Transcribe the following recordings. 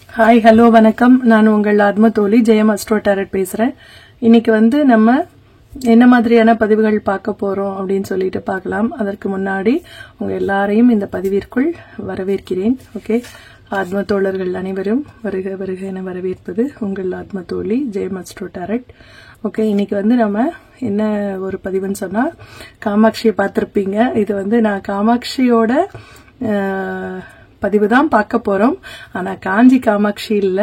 Hi hello வணக்கம். நான் உங்கள் ஆத்ம தோழி ஜெயம் அஸ்ட்ரோ டாரட் பேசுறேன். இன்னைக்கு நம்ம என்ன மாதிரியான பதிவுகள் பார்க்க போறோம் அப்படின்னு சொல்லிட்டு பார்க்கலாம். அதற்கு முன்னாடி உங்க எல்லாரையும் இந்த பதிவிற்குள் வரவேற்கிறேன். ஓகே, ஆத்ம தோழர்கள் அனைவரும் வருக வருக என வரவேற்பது உங்கள் ஆத்ம தோழி ஜெயம் அஸ்ட்ரோ டாரட். ஓகே, இன்னைக்கு நம்ம என்ன ஒரு பதிவுன்னு சொன்னா, காமாட்சியை பார்த்திருப்பீங்க. இது நான் காமாட்சியோட பதிவு தான் பார்க்க போறோம். ஆனா காஞ்சி காமாட்சி இல்ல.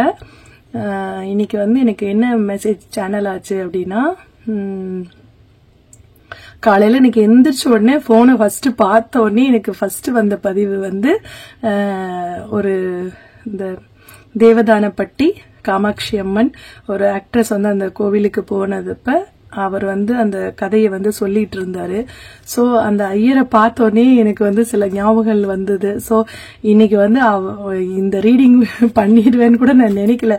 இன்னைக்கு எனக்கு என்ன மெசேஜ் சேனல் ஆச்சு அப்படின்னா, காலையில இன்னைக்கு எந்திரிச்ச உடனே போனை ஃபர்ஸ்ட் பார்த்த உடனே எனக்கு ஃபர்ஸ்ட் வந்த பதிவு ஒரு இந்த தேவதானப்பட்டி காமாட்சி அம்மன் ஒரு ஆக்ட்ரஸ் அந்த கோவிலுக்கு போனதுப்ப அவர் அந்த கதையை சொல்லிட்டு இருந்தாரு. சோ அந்த ஐயரை பார்த்த உடனே எனக்கு சில ஞாபகங்கள் வந்தது. சோ இன்னைக்கு இந்த ரீடிங் பண்ணிடுவேன்னு கூட நான் நினைக்கல.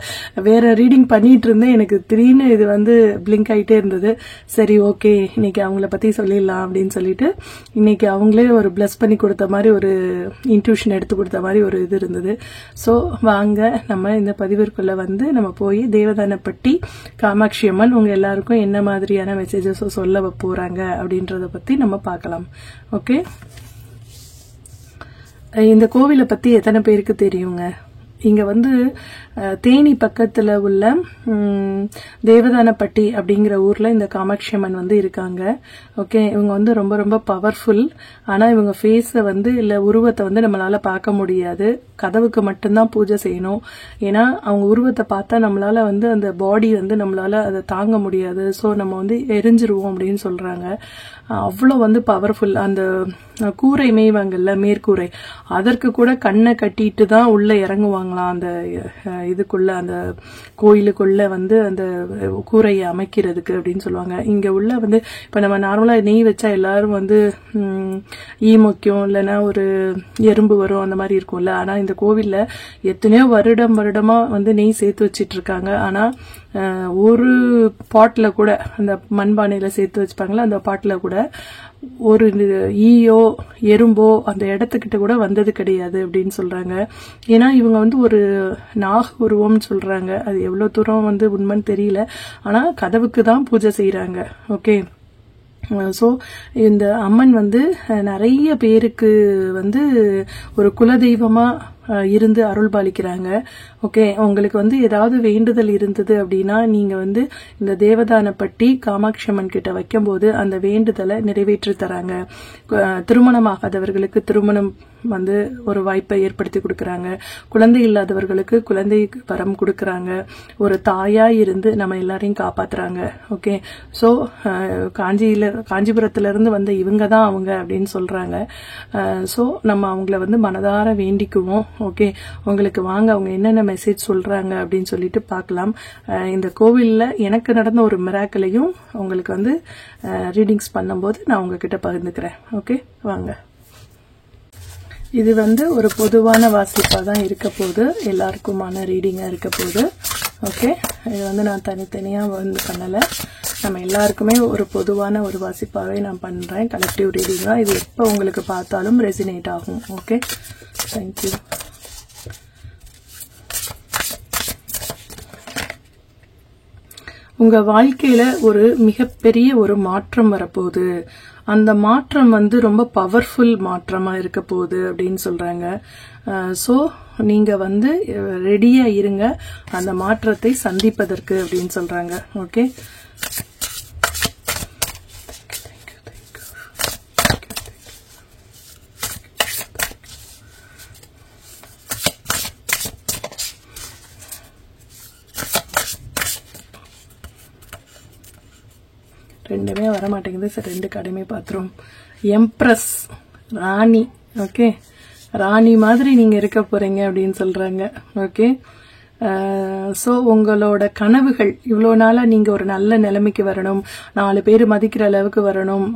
வேற ரீடிங் பண்ணிட்டு இருந்தேன். எனக்கு திடீர்னு இது பிளிங்க் ஆயிட்டே இருந்தது. சரி, ஓகே, இன்னைக்கு அவங்கள பத்தி சொல்லிடலாம் அப்படின்னு சொல்லிட்டு இன்னைக்கு அவங்களே ஒரு பிளஸ் பண்ணி கொடுத்த மாதிரி ஒரு இன்ட்யூஷன் எடுத்து கொடுத்த மாதிரி ஒரு இது இருந்தது. சோ வாங்க நம்ம இந்த பதிவிற்குள்ள நம்ம போய் தேவதானப்பட்டி காமாட்சி அம்மன் உங்க எல்லாருக்கும் என்ன மாதிரியான மெசேஜஸ் சொல்ல போறாங்க அப்படின்றத பத்தி நம்ம பார்க்கலாம். ஓகே, இந்த கோவிலை பத்தி எத்தனை பேருக்கு தெரியுங்க? இங்க தேனி பக்கத்துல உள்ள தேவதானப்பட்டி அப்படிங்கிற ஊர்ல இந்த காமாட்சி அம்மன் இருக்காங்க. ஓகே, இவங்க ரொம்ப ரொம்ப பவர்ஃபுல். ஆனா இவங்க ஃபேஸ இல்ல உருவத்தை நம்மளால பார்க்க முடியாது. கதவுக்கு மட்டும்தான் பூஜை செய்யணும். ஏன்னா அவங்க உருவத்தை பார்த்தா நம்மளால அந்த பாடி நம்மளால அதை தாங்க முடியாது. சோ நம்ம எரிஞ்சிருவோம் அப்படின்னு சொல்றாங்க. அவ்வளவு பவர்ஃபுல். அந்த கூரை மேய்வாங்கல்ல, மேற்கூரை, அதற்கு கூட கண்ணை கட்டிட்டு தான் உள்ள இறங்குவாங்களாம். அந்த இதுக்குள்ள, அந்த கோயிலுக்குள்ள அந்த கூரையை அமைக்கிறதுக்கு அப்படின்னு சொல்லுவாங்க. இங்க உள்ள இப்ப நம்ம நார்மலா நெய் வச்சா எல்லாரும் ஈ முக்கியம் இல்லைன்னா ஒரு எறும்பு வரும், அந்த மாதிரி இருக்கும்ல. ஆனா இந்த கோவில்ல எத்தனையோ வருடமா நெய் சேர்த்து வச்சிட்டு இருக்காங்க. ஆனா ஒரு பாட்ல கூட, அந்த மண்பானையில சேர்த்து வச்சுப்பாங்களா, அந்த பாட்ல கூட ஒரு ஈயோ எறும்போ அந்த இடத்துக்கிட்ட கூட வந்தது கிடையாது அப்படின்னு சொல்றாங்க. ஏன்னா இவங்க ஒரு நாக உருவம்னு சொல்றாங்க. அது எவ்வளவு தூரம் உண்மைன்னு தெரியல. ஆனா கதவுக்கு தான் பூஜை செய்யறாங்க. ஓகே, சோ இந்த அம்மன் நிறைய பேருக்கு ஒரு குலதெய்வமா இருந்து அருள் பாலிக்கிறாங்க. ஓகே, உங்களுக்கு ஏதாவது வேண்டுதல் இருந்தது அப்படின்னா நீங்க இந்த தேவதானப்பட்டி காமாட்சி அம்மன் கிட்ட வைக்கும் போது அந்த வேண்டுதலை நிறைவேற்றி தராங்க. திருமணமாகாதவர்களுக்கு திருமணம் ஒரு வாய்ப்பை ஏற்படுத்தி கொடுக்கறாங்க. குழந்தை இல்லாதவர்களுக்கு குழந்தை வரம் கொடுக்கறாங்க. ஒரு தாயா இருந்து நம்ம எல்லாரையும் காப்பாத்துறாங்க. ஓகே, சோ காஞ்சிபுரத்துல இருந்து இவங்க தான் அவங்க அப்படின்னு சொல்றாங்க. சோ நம்ம அவங்கள மனதார வேண்டிக்குவோம். ஓகே, உங்களுக்கு வாங்க அவங்க என்னென்ன மெசேஜ் சொல்றாங்க அப்படின்னு சொல்லிட்டு பார்க்கலாம். இந்த கோவில்ல எனக்கு நடந்த ஒரு மிராக்கிளையும் உங்களுக்கு ரீடிங்ஸ் பண்ணும்போது நான் உங்ககிட்ட பகிர்ந்துக்கிறேன். ஓகே, வாங்க. இது ஒரு பொதுவான வாசிப்பா தான் இருக்க போகுது. எல்லாருக்குமான ரீடிங்கா இருக்க போகுது. ஓகே, இது நான் தனித்தனியா பண்ணல. நம்ம எல்லாருக்குமே ஒரு பொதுவான ஒரு வாசிப்பாவே நான் பண்றேன். கலெக்டிவ் ரீடிங் தான் இது. எப்ப உங்களுக்கு பார்த்தாலும் ரெசினேட் ஆகும். Okay, thank you. உங்க வாழ்க்கையில ஒரு மிகப்பெரிய ஒரு மாற்றம் வரப்போகுது. அந்த மாற்றம் ரொம்ப பவர்ஃபுல் மாற்றமா இருக்க போகுது அப்படின்னு சொல்றாங்க. சோ நீங்க ரெடியா இருங்க அந்த மாற்றத்தை சந்திப்பதற்கு அப்படின்னு சொல்றாங்க. ஓகே, ரெண்டுமே வர மாட்டேங்குது. சரி, ரெண்டு கடைமே பாத்துறோம். எம்ப்ரஸ், ராணி. ஓகே, ராணி மாதிரி நீங்க இருக்க போறீங்க அப்படின்னு சொல்றாங்க. ஓகே, சோ உங்களோட கனவுகள், இவ்வளவு நாளா நீங்க ஒரு நல்ல நிலைமைக்கு வரணும், 4 பேர் மதிக்கிற அளவுக்கு வரணும்,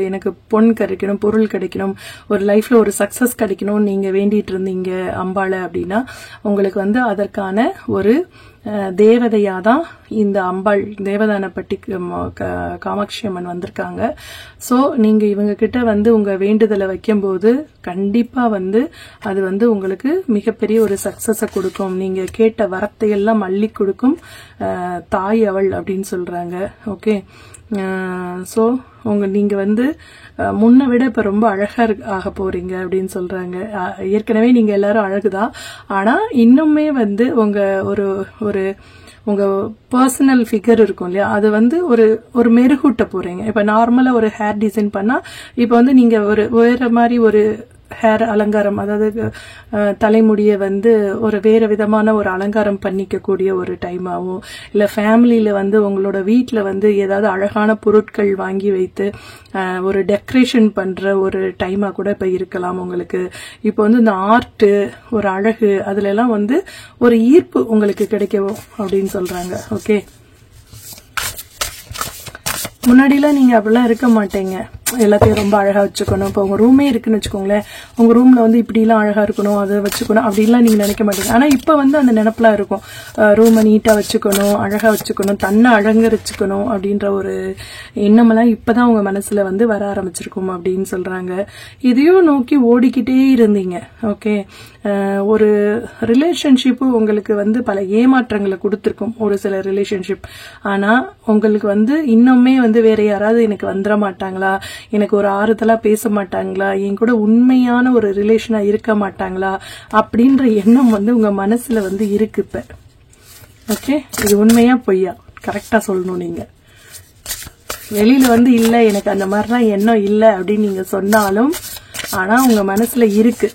எனக்கு பொன் கிடைக்கணும், பொருள் கிடைக்கணும், ஒரு லைஃப்ல ஒரு சக்சஸ் கிடைக்கணும் நீங்க வேண்டிட்டு இருந்தீங்க அம்பாளை அப்படின்னா உங்களுக்கு அதற்கான ஒரு தேவதையாதான் இந்த அம்பாள் தேவதானப்பட்டி காமாட்சி அம்மன் வந்திருக்காங்க. சோ நீங்க இவங்க கிட்ட வந்து உங்க வேண்டுதலை வைக்கும்போது கண்டிப்பா வந்து அது வந்து உங்களுக்கு மிகப்பெரிய ஒரு சக்சஸ கொடுக்கும். நீங்க கேட்ட வரத்தையெல்லாம் அள்ளி கொடுக்கும் தாய் அவள் அப்படின்னு சொல்றாங்க. ஓகே, சோ நீங்க வந்து முன்ன விட இப்ப ரொம்ப அழகா ஆக போறீங்க அப்படின்னு சொல்றாங்க. ஏற்கனவே நீங்க எல்லாரும் அழகுதான், ஆனா இன்னுமே வந்து உங்க பர்சனல் ஃபிகர் இருக்கும் இல்லையா, அது வந்து ஒரு மெருகூட்ட போறீங்க. இப்ப நார்மலா ஒரு ஹேர் டிசைன் பண்ணா இப்ப வந்து நீங்க வேற மாதிரி ஒரு ஹேர் அலங்காரம், அதாவது தலைமுடிய வந்து ஒரு வேற விதமான ஒரு அலங்காரம் பண்ணிக்க கூடிய ஒரு டைம் ஆகும். இல்ல ஃபேமிலியில வந்து உங்களோட வீட்டுல வந்து ஏதாவது அழகான பொருட்கள் வாங்கி வைத்து ஒரு டெக்கரேஷன் பண்ற ஒரு டைமா கூட இப்ப இருக்கலாம் உங்களுக்கு. இப்ப வந்து இந்த ஆர்ட், ஒரு அழகு, அதுல எல்லாம் வந்து ஒரு ஈர்ப்பு உங்களுக்கு கிடைக்கும் அப்படின்னு சொல்றாங்க. ஓகே, முன்னாடிலாம் நீங்க அப்படிலாம் இருக்க மாட்டீங்க, எல்லாத்தையும் ரொம்ப அழகா வச்சுக்கணும். இப்போ உங்க ரூமே இருக்குன்னு வச்சுக்கோங்களேன், உங்க ரூம்ல வந்து இப்படி எல்லாம் அழகா இருக்கணும், அதை வச்சுக்கணும் அப்படின்லாம் நீங்க நினைக்க மாட்டீங்க. ஆனா இப்ப வந்து அந்த நினைப்பெல்லாம் இருக்கும், ரூமை நீட்டா வச்சுக்கணும், அழகா வச்சுக்கணும், தன்னை அலங்கரிச்சுக்கணும் அப்படின்ற ஒரு எண்ணமெல்லாம் இப்பதான் உங்க மனசுல வந்து வர ஆரம்பிச்சிருக்கும் அப்படின்னு சொல்றாங்க. இதையும் நோக்கி ஓடிக்கிட்டே இருந்தீங்க. ஓகே, ஒரு ரிலேஷன்ஷிப் உங்களுக்கு வந்து பல ஏமாற்றங்களை கொடுத்திருக்கும், ஒரு சில ரிலேஷன்ஷிப். ஆனா உங்களுக்கு வந்து இன்னுமே வந்து வேற யாராவது எனக்கு வந்துட மாட்டாங்களா, எனக்கு ஒரு ஆறுதலா பேச மாட்டாங்களா, என் கூட உண்மையான ஒரு ரிலேஷனா இருக்க மாட்டாங்களா அப்படின்ற எண்ணம் வந்து உங்க மனசுல வந்து இருக்கு இப்ப. ஓகே, இது உண்மையா பொய்யா கரெக்டா சொல்லணும். நீங்க வெளியில வந்து இல்ல எனக்கு அந்த மாதிரிலாம் எண்ணம் இல்ல அப்படின்னு நீங்க சொன்னாலும், ஆனா உங்க மனசுல இருக்கு.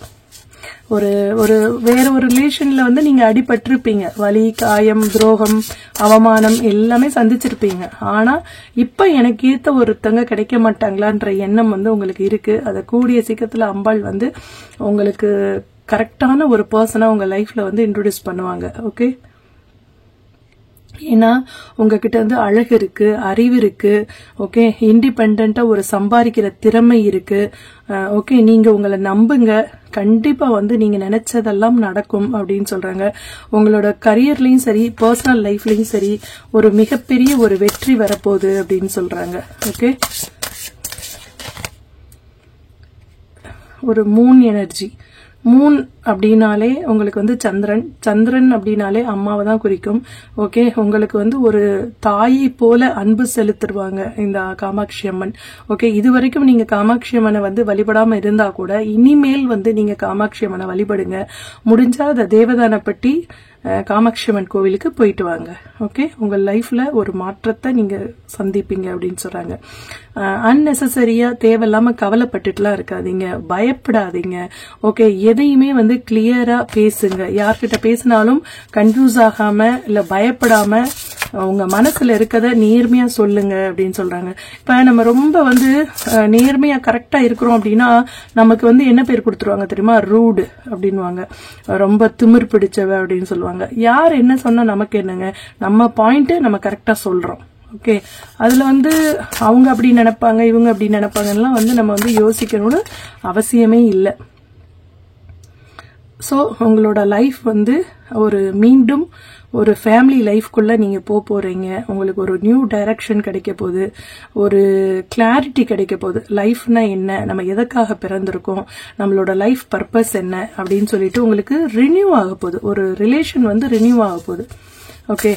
ஒரு வேற ஒரு ரிலேஷன்ல வந்து நீங்க அடிபட்டிருப்பீங்க, வலி, காயம், துரோகம், அவமானம் எல்லாமே சந்திச்சிருப்பீங்க. ஆனா இப்ப எனக்கு ஏத்த ஒருத்தங்க கிடைக்க மாட்டாங்களான்ற எண்ணம் வந்து உங்களுக்கு இருக்கு. அத கூடிய சீக்கிரத்துல அம்பாள் வந்து உங்களுக்கு கரெக்டான ஒரு பர்சனா உங்க லைஃப்ல வந்து இன்ட்ரோடியூஸ் பண்ணுவாங்க. ஓகே, ஏன்னா உங்ககிட்ட வந்து அழகு இருக்கு, அறிவு இருக்கு. ஓகே, இண்டிபெண்டா ஒரு சம்பாதிக்கிற திறமை இருக்கு. ஓகே, நீங்க உங்களை நம்புங்க, கண்டிப்பா வந்து நீங்க நினைச்சதெல்லாம் நடக்கும் அப்படின்னு சொல்றாங்க. உங்களோட கரியர்லயும் சரி, பர்சனல் லைஃப்லயும் சரி, ஒரு மிகப்பெரிய ஒரு வெற்றி வரப்போகுது அப்படின்னு சொல்றாங்க. ஓகே, ஒரு மூன் எனர்ஜி. மூன் அப்படின்னாலே உங்களுக்கு வந்து சந்திரன் அப்படின்னாலே அம்மாவை தான் குறிக்கும். ஓகே, உங்களுக்கு வந்து ஒரு தாயை போல அன்பு செலுத்துருவாங்க இந்த காமாட்சி அம்மன். ஓகே, இது வரைக்கும் நீங்க காமாட்சி அம்மனை வந்து வழிபடாம இருந்தா கூட இனிமேல் வந்து நீங்க காமாட்சி அம்மனை வழிபடுங்க. முடிஞ்சா அதை தேவதானப்பட்டி காமாட்சி அம்மன் கோவிலுக்கு போயிட்டு வாங்க. ஓகே, உங்க லைஃப்ல ஒரு மாற்றத்தை நீங்க சந்திப்பீங்க அப்படின்னு சொல்றாங்க. அன்னெசரியா தேவையில்லாம கவலைப்பட்டுட்டுலாம் இருக்காதீங்க, பயப்படாதீங்க. ஓகே, எதையுமே வந்து கிளியரா பேசுங்க. யார்கிட்ட பேசினாலும் கன்ஃபியூஸ் ஆகாம இல்ல பயப்படாம உங்க மனசுல இருக்கத நேர்மையா சொல்லுங்க அப்படின்னு சொல்றாங்க. இப்ப நம்ம ரொம்ப வந்து நேர்மையா கரெக்டா இருக்கிறோம் அப்படின்னா நமக்கு வந்து என்ன பேர் கொடுத்துருவாங்க தெரியுமா, ரூடு அப்படின்வாங்க, ரொம்ப திமிர் பிடிச்சவ அப்படின்னு சொல்லுவாங்க. யார் என்ன சொன்னா நமக்கு என்னங்க, நம்ம பாயிண்ட் நம்ம கரெக்டா சொல்றோம். ஓகே, அதுல வந்து அவங்க அப்படி நினைப்பாங்க, இவங்க அப்படி நினைப்பாங்கலாம் வந்து நம்ம வந்து யோசிக்கணும்னு அவசியமே இல்லை. சோ உங்களோட லைஃப் வந்து மீண்டும் ஒரு ஃபேமிலி லைஃப்குள்ள நீங்க போறீங்க. உங்களுக்கு ஒரு நியூ டைரக்ஷன் கிடைக்க போகுது, ஒரு கிளாரிட்டி கிடைக்க போகுது. லைஃப்னா என்ன, நம்ம எதற்காக பிறந்திருக்கோம், நம்மளோட லைஃப் பர்பஸ் என்ன அப்படின்னு சொல்லிட்டு உங்களுக்கு ரினியூ ஆக போகுது. ஒரு ரிலேஷன் வந்து ரினியூ ஆக போகுது. ஓகே,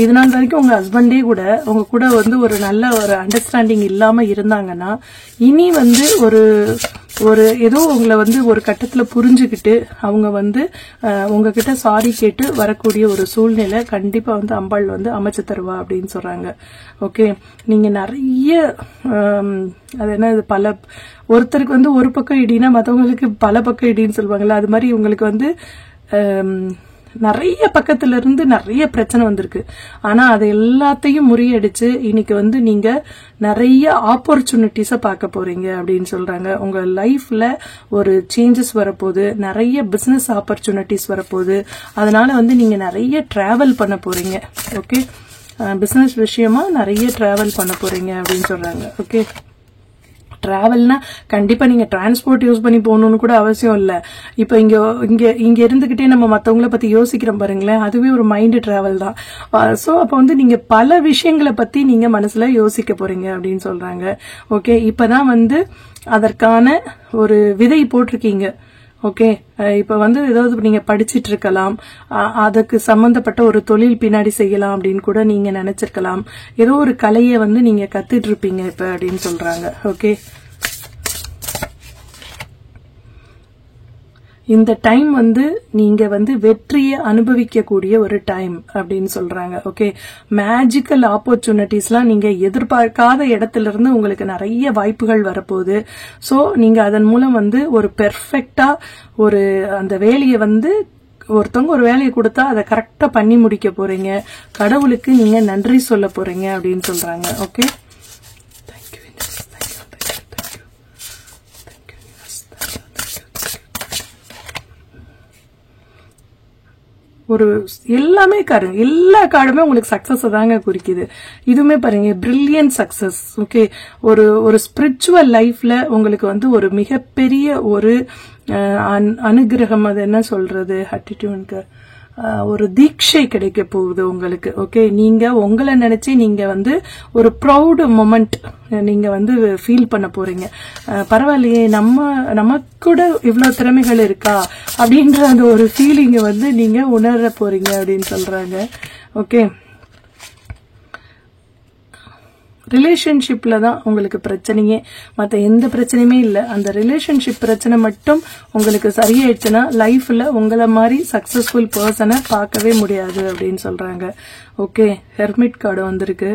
இது நாள் வரைக்கும் உங்க ஹஸ்பண்டே கூட உங்க கூட வந்து ஒரு நல்ல ஒரு அண்டர்ஸ்டாண்டிங் இல்லாம இருந்தாங்கன்னா இனி வந்து ஒரு ஏதோ உங்களை வந்து ஒரு கட்டத்துல புரிஞ்சுக்கிட்டு அவங்க வந்து உங்ககிட்ட சாரி கேட்டு வரக்கூடிய ஒரு சூழ்நிலை கண்டிப்பா வந்து அம்பாள் வந்து அமைச்சு தருவா அப்படின்னு சொல்றாங்க. ஓகே, நீங்க நிறைய அது என்ன, ஒருத்தருக்கு வந்து ஒரு பக்கம் இடினா மற்றவங்களுக்கு பல பக்கம் இடின்னு சொல்லுவாங்கல்ல, அது மாதிரி உங்களுக்கு வந்து நிறைய பக்கத்துல இருந்து நிறைய பிரச்சனை வந்திருக்கு. ஆனா அதை எல்லாத்தையும் முறியடிச்சு இன்னைக்கு வந்து நீங்க நிறைய ஆப்பர்ச்சுனிட்டிஸ பார்க்க போறீங்க அப்படின்னு சொல்றாங்க. உங்க லைஃப்ல ஒரு சேஞ்சஸ் வரப்போகுது, நிறைய பிசினஸ் ஆப்பர்ச்சுனிட்டிஸ் வரப்போகுது. அதனால வந்து நீங்க நிறைய டிராவல் பண்ண போறீங்க. ஓகே, பிசினஸ் விஷயமா நிறைய டிராவல் பண்ண போறீங்க அப்படின்னு சொல்றாங்க. ஓகே, டிராவல்னா கண்டிப்பா நீங்க டிரான்ஸ்போர்ட் யூஸ் பண்ணி போகணும்னு கூட அவசியம் இல்ல. இப்ப இங்க இருந்துகிட்டே நம்ம மத்தவங்கள பத்தி யோசிக்கிறோம் பாருங்களேன், அதுவே ஒரு மைண்ட் டிராவல் தான். சோ அப்ப வந்து நீங்க பல விஷயங்களை பத்தி நீங்க மனசுல யோசிக்க போறீங்க அப்படின்னு சொல்றாங்க. ஓகே, இப்பதான் வந்து அதற்கான ஒரு விதை போட்டிருக்கீங்க. ஓகே, இப்ப வந்து ஏதாவது நீங்க படிச்சிட்டு இருக்கலாம், அதுக்கு சம்பந்தப்பட்ட ஒரு தொழில் பின்னாடி செய்யலாம் அப்படின்னு கூட நீங்க நினைச்சிருக்கலாம். ஏதோ ஒரு கலையை வந்து நீங்க கத்துட்டு இருப்பீங்க இப்ப அப்படின்னு சொல்றாங்க. ஓகே, இந்த டைம் வந்து நீங்க வந்து வெற்றியை அனுபவிக்கக்கூடிய ஒரு டைம் அப்படின்னு சொல்றாங்க. ஓகே, மேஜிக்கல் ஆப்பர்ச்சுனிட்டிஸ்லாம் நீங்க எதிர்பார்க்காத இடத்துல இருந்து உங்களுக்கு நிறைய வாய்ப்புகள் வரப்போகுது. சோ நீங்க அதன் மூலம் வந்து ஒரு பெர்ஃபெக்டா ஒரு அந்த வேலையை வந்து ஒருத்தவங்க ஒரு வேலையை கொடுத்தா அதை கரெக்டா பண்ணி முடிக்க போறீங்க. கடவுளுக்கு நீங்க நன்றி சொல்ல போறீங்க அப்படின்னு சொல்றாங்க. ஓகே, ஒரு எல்லாமே பாருங்க, எல்லா கார்டுமே உங்களுக்கு சக்சஸ் தாங்க குறிக்குது. இதுவுமே பாருங்க பிரில்லியன்ட் சக்சஸ். ஓகே, ஒரு ஸ்பிரிச்சுவல் லைஃப்ல உங்களுக்கு வந்து ஒரு மிகப்பெரிய ஒரு அனுகிரகம், அது என்ன சொல்றது, அட்டிடியூட்க்கு ஒரு தீட்சை கிடைக்க போகுது உங்களுக்கு. ஓகே, நீங்க உங்களை நினைச்சு நீங்க வந்து ஒரு ப்ரௌட் மொமெண்ட் நீங்க வந்து ஃபீல் பண்ண போறீங்க. பரவாயில்லையே, நமக்கு கூட இவ்வளவு திறமைகள் இருக்கா அப்படின்ற அந்த ஒரு ஃபீலிங் வந்து நீங்க உணர போறீங்க அப்படின்னு சொல்றாங்க. ஓகே, ரிலேஷன்ஷிப்ல தான் உங்களுக்கு பிரச்சனையே, மற்ற எந்த பிரச்சனையுமே இல்லை. அந்த ரிலேஷன்ஷிப் பிரச்சனை மட்டும் உங்களுக்கு சரியாயிடுச்சுன்னா லைஃப்ல உங்களை மாதிரி சக்சஸ்ஃபுல் பர்சனை பார்க்கவே முடியாது அப்படின்னு சொல்றாங்க. ஓகே, ஹெர்மிட் கார்டு வந்திருக்கு.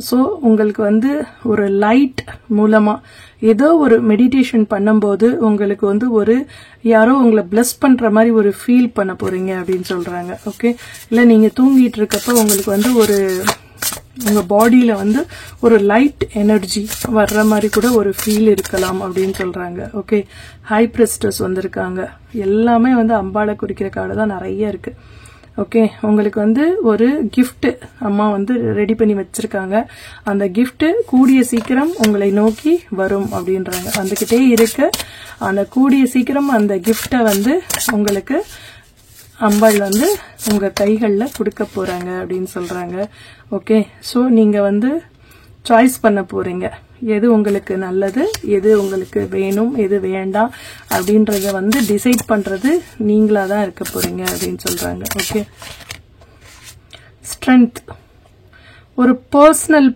சோ உங்களுக்கு வந்து ஒரு லைட் மூலமா ஏதோ ஒரு மெடிடேஷன் பண்ணும்போது உங்களுக்கு வந்து ஒரு யாரோ உங்களை பிளஸ் பண்ற மாதிரி ஒரு ஃபீல் பண்ண போறீங்க அப்படின்னு சொல்றாங்க. ஓகே, இல்ல நீங்க தூங்கிட்டு இருக்கப்ப உங்களுக்கு வந்து ஒரு உங்க பாடியில வந்து ஒரு லைட் எனர்ஜி வர்ற மாதிரி கூட ஒரு ஃபீல் இருக்கலாம் அப்படின்னு சொல்றாங்க. ஓகே, ஹை பிரிஸ்டஸ் வந்திருக்காங்க. எல்லாமே வந்து அம்பாளை குறிக்கிற கார்டு தான் நிறைய இருக்கு. ஓகே, உங்களுக்கு வந்து ஒரு கிஃப்ட் அம்மா வந்து ரெடி பண்ணி வச்சிருக்காங்க. அந்த கிஃப்ட் கூடிய சீக்கிரம் உங்களை நோக்கி வரும் அப்படின்றாங்க. வந்துகிட்டே இருக்கு. அந்த கூடிய சீக்கிரம் அந்த கிஃப்டை வந்து உங்களுக்கு அம்பாள் வந்து உங்க கைகள்ல கொடுக்க போறாங்க அப்படின்னு சொல்றாங்க. ஓகே, சோ நீங்க வந்து சாய்ஸ் பண்ண போறீங்க, எது உங்களுக்கு நல்லது, எது உங்களுக்கு வேணும், எது வேண்டாம் அப்படின்றத வந்து டிசைட் பண்றது நீங்களா தான் இருக்க போறீங்க அப்படின்னு சொல்றாங்க. ஓகே, ஸ்ட்ரென்த், ஒரு பர்சனல்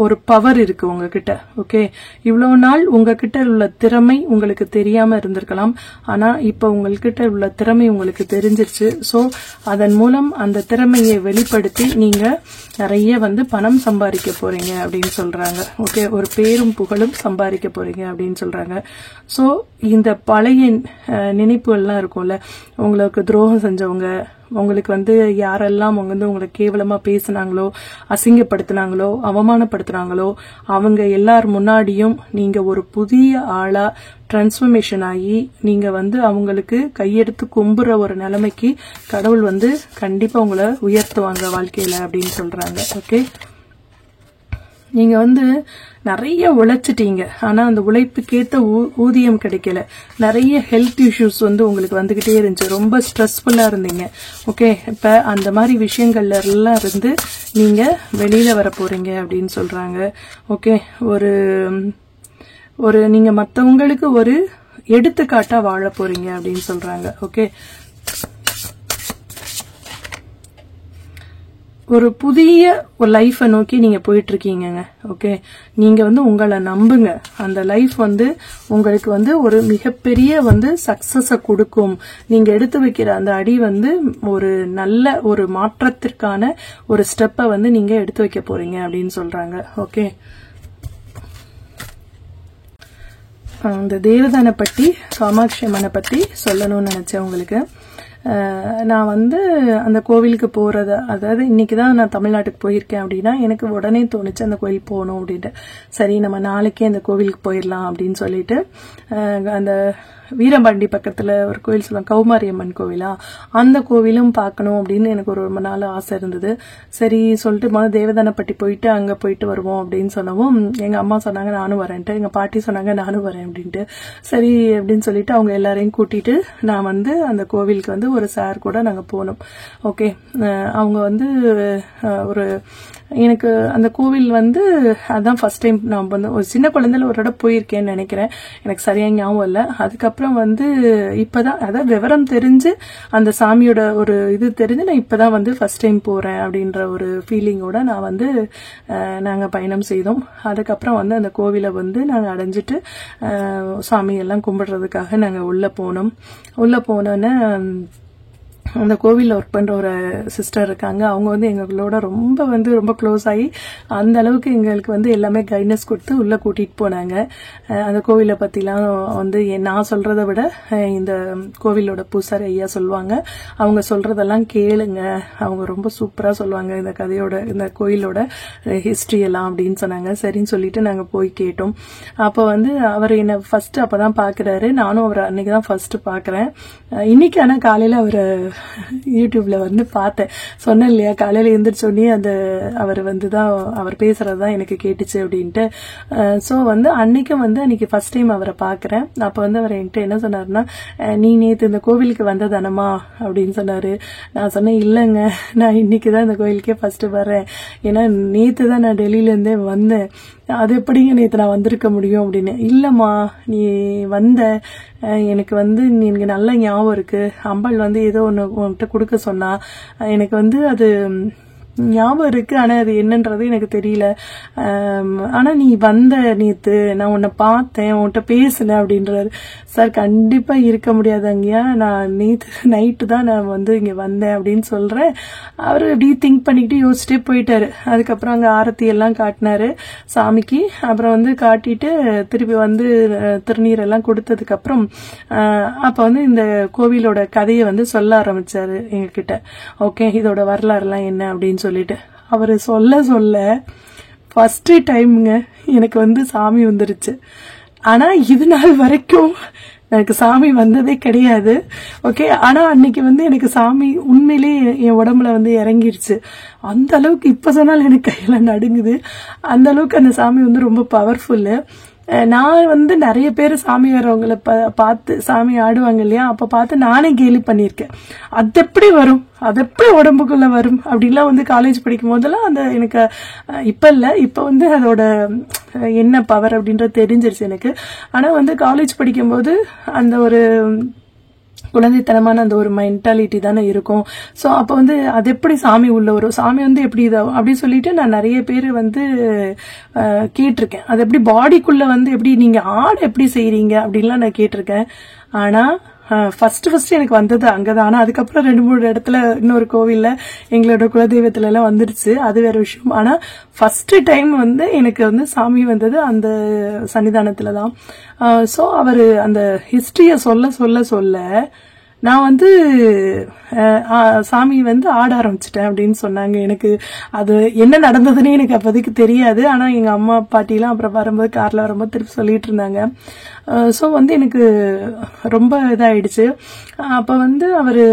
ஒரு பவர் இருக்கு உங்ககிட்ட. ஓகே, இவ்வளவு நாள் உங்ககிட்ட உள்ள திறமை உங்களுக்கு தெரியாம இருந்திருக்கலாம். ஆனா இப்ப உங்ககிட்ட உள்ள திறமை உங்களுக்கு தெரிஞ்சிருச்சு. சோ அதன் மூலம் அந்த திறமையை வெளிப்படுத்தி நீங்க நிறைய வந்து பணம் சம்பாதிக்க போறீங்க அப்படின்னு சொல்றாங்க. ஓகே, ஒரு பேரும் புகழும் சம்பாதிக்க போறீங்க அப்படின்னு சொல்றாங்க. சோ இந்த பழைய நினைப்புகள்லாம் இருக்கும்ல, உங்களுக்கு துரோகம் செஞ்சவங்க, உங்களுக்கு வந்து யாரெல்லாம் வந்து உங்களை கேவலமா பேசினாங்களோ, அசிங்கப்படுத்தினாங்களோ, அவமானப்படுத்தினாங்களோ, அவங்க எல்லார் முன்னாடியும் நீங்க ஒரு புதிய ஆளா டிரான்ஸ்ஃபர்மேஷன் ஆகி நீங்க வந்து அவங்களுக்கு கையெடுத்து கும்புற ஒரு நிலைமைக்கு கடவுள் வந்து கண்டிப்பா உங்களை உயர்த்துவாங்க வாழ்க்கையில அப்படின்னு சொல்றாங்க. ஓகே, நீங்க வந்து நிறைய உழைச்சிட்டீங்க, ஆனா அந்த உழைப்புக்கேத்த ஊதியம் கிடைக்கல. நிறைய ஹெல்த் இஷ்யூஸ் வந்து உங்களுக்கு வந்துகிட்டே இருந்துச்சு, ரொம்ப ஸ்ட்ரெஸ்ஃபுல்லா இருந்தீங்க. ஓகே, இப்ப அந்த மாதிரி விஷயங்கள்ல எல்லாம் இருந்து நீங்க வெளியில வர போறீங்க அப்படின்னு சொல்றாங்க. ஓகே, ஒரு நீங்க மத்தவங்களுக்கு ஒரு எடுத்துக்காட்டா வாழ போறீங்க அப்படின்னு சொல்றாங்க. ஓகே, ஒரு புதிய ஒரு லைஃபை நோக்கி நீங்க போயிட்டு இருக்கீங்க. ஓகே, நீங்க வந்து உங்களை நம்புங்க. அந்த லைஃப் வந்து உங்களுக்கு வந்து ஒரு மிகப்பெரிய வந்து சக்சஸ கொடுக்கும். நீங்க எடுத்து வைக்கிற அந்த அடி வந்து ஒரு நல்ல ஒரு மாற்றத்திற்கான ஒரு ஸ்டெப்பை வந்து நீங்க எடுத்து வைக்க போறீங்க அப்படின்னு சொல்றாங்க. ஓகே, அந்த தேவதானை பத்தி, காமாட்சி அம்மனை பத்தி சொல்லணும்னு நினைச்சேன் உங்களுக்கு. நான் வந்து அந்த கோவிலுக்கு போறத, அதாவது இன்னைக்குதான் நான் தமிழ்நாட்டுக்கு போயிருக்கேன் அப்படின்னா எனக்கு உடனே தோணுச்சு அந்த கோவில் போகணும் அப்படின்ட்டு. சரி, நம்ம நாளைக்கே அந்த கோவிலுக்கு போயிடலாம் அப்படின்னு சொல்லிட்டு அந்த வீரபாண்டி பக்கத்துல ஒரு கோவில் சொல்லுவாங்க, கௌமாரியம்மன் கோவிலா, அந்த கோவிலும் பார்க்கணும் அப்படின்னு எனக்கு ஒரு ரொம்ப நாள் ஆசை இருந்தது. சரி சொல்லிட்டு முதல்ல தேவதானப்பட்டி போயிட்டு அங்க போயிட்டு வருவோம் அப்படின்னு சொன்னவும் எங்க அம்மா சொன்னாங்க நானும் வரேன்ட்டு, எங்க பாட்டி சொன்னாங்க நானும் வரேன் அப்படின்ட்டு. சரி அப்படின்னு சொல்லிட்டு அவங்க எல்லாரையும் கூட்டிட்டு நான் வந்து அந்த கோவிலுக்கு வந்து ஒரு சார் கூட நாங்க போனோம். ஓகே, அவங்க வந்து ஒரு எனக்கு அந்த கோவில் வந்து அதான் ஃபர்ஸ்ட் டைம் நான் வந்து ஒரு சின்ன குழந்தையில ஒரு இடம் போயிருக்கேன்னு நினைக்கிறேன், எனக்கு சரியா ஞாபகம் இல்லை. அதுக்கப்புறம் வந்து இப்பதான் அதாவது விவரம் தெரிஞ்சு அந்த சாமியோட ஒரு இது தெரிஞ்சு நான் இப்பதான் வந்து ஃபர்ஸ்ட் டைம் போறேன் அப்படின்ற ஒரு ஃபீலிங்கோட நான் வந்து நாங்க பயணம் செய்தோம். அதுக்கப்புறம் வந்து அந்த கோவிலை வந்து நாங்க அடைஞ்சிட்டு சாமி எல்லாம் கும்பிடுறதுக்காக நாங்க உள்ள போனோம். உள்ள போனோன்னு அந்த கோவிலில் ஒர்க் பண்ற ஒரு சிஸ்டர் இருக்காங்க. அவங்க வந்து எங்களோட ரொம்ப க்ளோஸ் ஆகி அந்த அளவுக்கு எங்களுக்கு வந்து எல்லாமே கைட்னஸ் கொடுத்து உள்ள கூட்டிட்டு போனாங்க. அந்த கோவிலை பத்திலாம் வந்து நான் சொல்றதை விட இந்த கோவிலோட பூசாரி ஐயா சொல்லுவாங்க. அவங்க சொல்றதெல்லாம் கேளுங்க, அவங்க ரொம்ப சூப்பரா சொல்லுவாங்க இந்த கதையோட இந்த கோயிலோட ஹிஸ்டரி எல்லாம் அப்படின்னு சொன்னாங்க. சரின்னு சொல்லிட்டு நாங்க போய் கேட்டோம். அப்போ வந்து அவர் என்ன ஃபர்ஸ்ட் அப்பதான் பாக்குறாரு. நானும் அவர் அன்னைக்குதான் ஃபர்ஸ்ட் பாக்குறேன். இன்னைக்கு ஆனா காலையில அவர் யூடியூப்ல வந்து பார்த்தேன், சொன்னேன் இல்லையா, காலையில எழுந்திரிச்சோடனே அந்த அவர் வந்துதான் அவர் பேசுறதுதான் எனக்கு கேட்டுச்சு அப்படின்ட்டு. சோ வந்து அன்னைக்கு ஃபர்ஸ்ட் டைம் அவரை பாக்குறேன். அப்ப வந்து அவர் என்கிட்ட என்ன சொன்னாருன்னா, நீ நேத்து இந்த கோவிலுக்கு வந்ததானமா அப்படின்னு சொன்னாரு. நான் சொன்னேன் இல்லங்க, நான் இன்னைக்குதான் இந்த கோவிலுக்கே ஃபர்ஸ்ட் வர்றேன், ஏன்னா நேத்து தான் நான் டெல்லியில இருந்தே வந்தேன், அது எப்படிங்க நேத்து நான் வந்திருக்க முடியும் அப்படின்னு. இல்லம்மா நீ வந்த, எனக்கு வந்து எனக்கு நல்ல ஞாபகம் இருக்கு, அம்பாள் வந்து ஏதோ ஒன்னு உன்கிட்ட கொடுக்க சொன்னா, எனக்கு வந்து அது ஞாபகம் இருக்கு, ஆனா அது என்னன்றது எனக்கு தெரியல. ஆனா நீ வந்த நேத்து, நான் உன்னை பார்த்தேன், உன்கிட்ட பேசினேன் அப்படின்றாரு. சார் கண்டிப்பா இருக்க முடியாதுங்கய்யா, நான் நேத்து நைட்டு தான் நான் வந்து இங்க வந்தேன் அப்படின்னு சொல்றேன். அவரு இப்படி திங்க் பண்ணிக்கிட்டு யோசிச்சுட்டே போயிட்டாரு. அதுக்கப்புறம் அங்க ஆரத்தி எல்லாம் காட்டினாரு சாமிக்கு. அப்புறம் வந்து காட்டிட்டு திருப்பி வந்து திருநீர் எல்லாம் கொடுத்ததுக்கு அப்புறம் அப்ப வந்து இந்த கோவிலோட கதையை வந்து சொல்ல ஆரம்பிச்சாரு எங்க கிட்ட. ஓகே, இதோட வரலாறு எல்லாம் என்ன அப்படின்னு சொல்லிட்டு அவரு சொல்ல ஃபர்ஸ்ட் டைம்ங்க எனக்கு வந்து சாமி வந்துருச்சு. ஆனா இது நாள் வரைக்கும் எனக்கு சாமி வந்ததே கிடையாது. ஓகே, ஆனா அன்னைக்கு வந்து எனக்கு சாமி உண்மையிலேயே என் உடம்புல வந்து இறங்கிருச்சு. அந்த அளவுக்கு இப்ப சொன்னாலும் எனக்கு கையெல்லாம் நடுங்குது. அந்த அளவுக்கு அந்த சாமி வந்து ரொம்ப பவர்ஃபுல்லு. நான் வந்து நிறைய பேர் சாமி வர்றவங்களை பார்த்து சாமி ஆடுவாங்க இல்லையா, அப்ப பார்த்து நானே கேலி பண்ணிருக்கேன். அது எப்படி வரும், அது எப்படி உடம்புக்குள்ள வரும் அப்படின்லாம் வந்து காலேஜ் படிக்கும் போதெல்லாம் அந்த எனக்கு இப்ப இல்ல, இப்ப வந்து அதோட என்ன பவர் அப்படின்றது தெரிஞ்சிருச்சு எனக்கு. ஆனா வந்து காலேஜ் படிக்கும் போது அந்த ஒரு குழந்தைத்தனமான அந்த ஒரு மென்டாலிட்டி தானே இருக்கும். சோ அப்ப வந்து அது எப்படி சாமி உள்ள வரும், சாமி வந்து எப்படி இதாகும் அப்படின்னு சொல்லிட்டு நான் நிறைய பேர் வந்து கேட்டிருக்கேன். அது எப்படி பாடிக்குள்ள வந்து எப்படி நீங்க ஆட எப்படி செய்யறீங்க அப்படின்லாம் நான் கேட்டிருக்கேன். ஆனா ஃபர்ஸ்ட் எனக்கு வந்தது அங்கதான். ஆனா அதுக்கப்புறம் 2-3 இடத்துல இன்னொரு கோவில்ல எங்களோட குலதெய்வத்துல எல்லாம் வந்துருச்சு, அது வேற விஷயம். ஆனா ஃபர்ஸ்ட் டைம் வந்து எனக்கு வந்து சாமி வந்தது அந்த சன்னிதானத்துலதான். சோ அவரு அந்த ஹிஸ்டரிய சொல்ல நான் வந்து சாமி வந்து ஆட ஆரம்பிச்சிட்டேன் அப்படின்னு சொன்னாங்க. எனக்கு அது என்ன நடந்ததுன்னு எனக்கு அப்போதைக்கு தெரியாது. ஆனா எங்க அம்மா பாட்டிலாம் அப்புறம் வரும்போது கார்ல வரும்போது திருப்பி சொல்லிட்டு இருந்தாங்க. சோ வந்து எனக்கு ரொம்ப இதாயிடுச்சு. அப்ப வந்து அவரு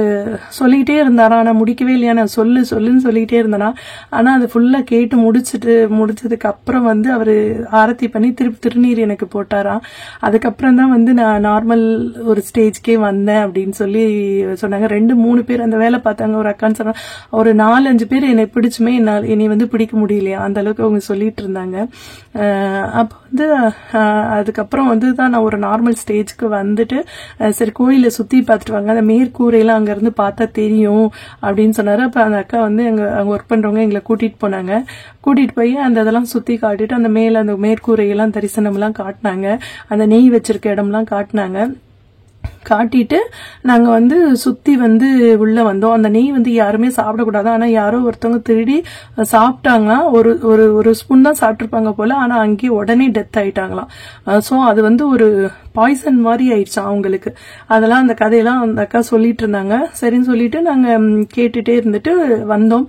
சொல்லிட்டே இருந்தாரா, ஆனா முடிக்கவே இல்லையா, நான் சொல்லுன்னு சொல்லிட்டே இருந்தானா. ஆனா அது ஃபுல்லா கேட்டு முடிச்சதுக்கு அப்புறம் வந்து அவரு ஆரத்தி பண்ணி திருப்பி திருநீர் எனக்கு போட்டாராம். அதுக்கப்புறம் தான் வந்து நான் நார்மல் ஒரு ஸ்டேஜ்க்கே வந்தேன் அப்படின்னு சொல்லி சொன்னாங்க. 2-3 பேர் அந்த வேலை பார்த்தாங்க. ஒரு அக்கான்னு சொன்னாங்க, ஒரு 4-5 பேர் என்னை பிடிச்சுமே என்னை வந்து பிடிக்க முடியலையா, அந்த அளவுக்கு அவங்க சொல்லிட்டு இருந்தாங்க. அப்ப வந்து அதுக்கப்புறம் வந்து தான் நான் ஒரு நார்மல் ஸ்டேஜ்க்கு வந்துட்டு சரி கோயில சுத்தி பார்த்துட்டு வாங்க, அந்த மேற்கூரையெல்லாம் அங்க இருந்து பார்த்தா தெரியும் அப்படின்னு சொன்னாரு. அப்ப அந்த அக்கா வந்து அங்க ஒர்க் பண்றவங்க எங்களை கூட்டிட்டு போனாங்க. கூட்டிட்டு போய் அந்த இதெல்லாம் சுத்தி காட்டிட்டு அந்த அந்த மேற்கூரையெல்லாம் தரிசனம் எல்லாம் காட்டினாங்க, அந்த நெய் வச்சிருக்க இடம்லாம் காட்டினாங்க. காட்டிட்டு நாங்க வந்து சுத்தி வந்து உள்ள வந்தோம். அந்த நெய் வந்து யாருமே சாப்பிடக்கூடாது. ஆனா யாரோ ஒருத்தவங்க திருடி சாப்பிட்டாங்கன்னா ஒரு ஸ்பூன் தான் சாப்பிட்டுருப்பாங்க போல. ஆனா அங்கேயே உடனே டெத் ஆயிட்டாங்களாம். சோ அது வந்து ஒரு பாய்சன் மாதிரி ஆயிடுச்சு அவங்களுக்கு. அதெல்லாம் அந்த கதையெல்லாம் அந்த அக்கா சொல்லிட்டு இருந்தாங்க. சரின்னு சொல்லிட்டு நாங்க கேட்டுட்டே இருந்துட்டு வந்தோம்.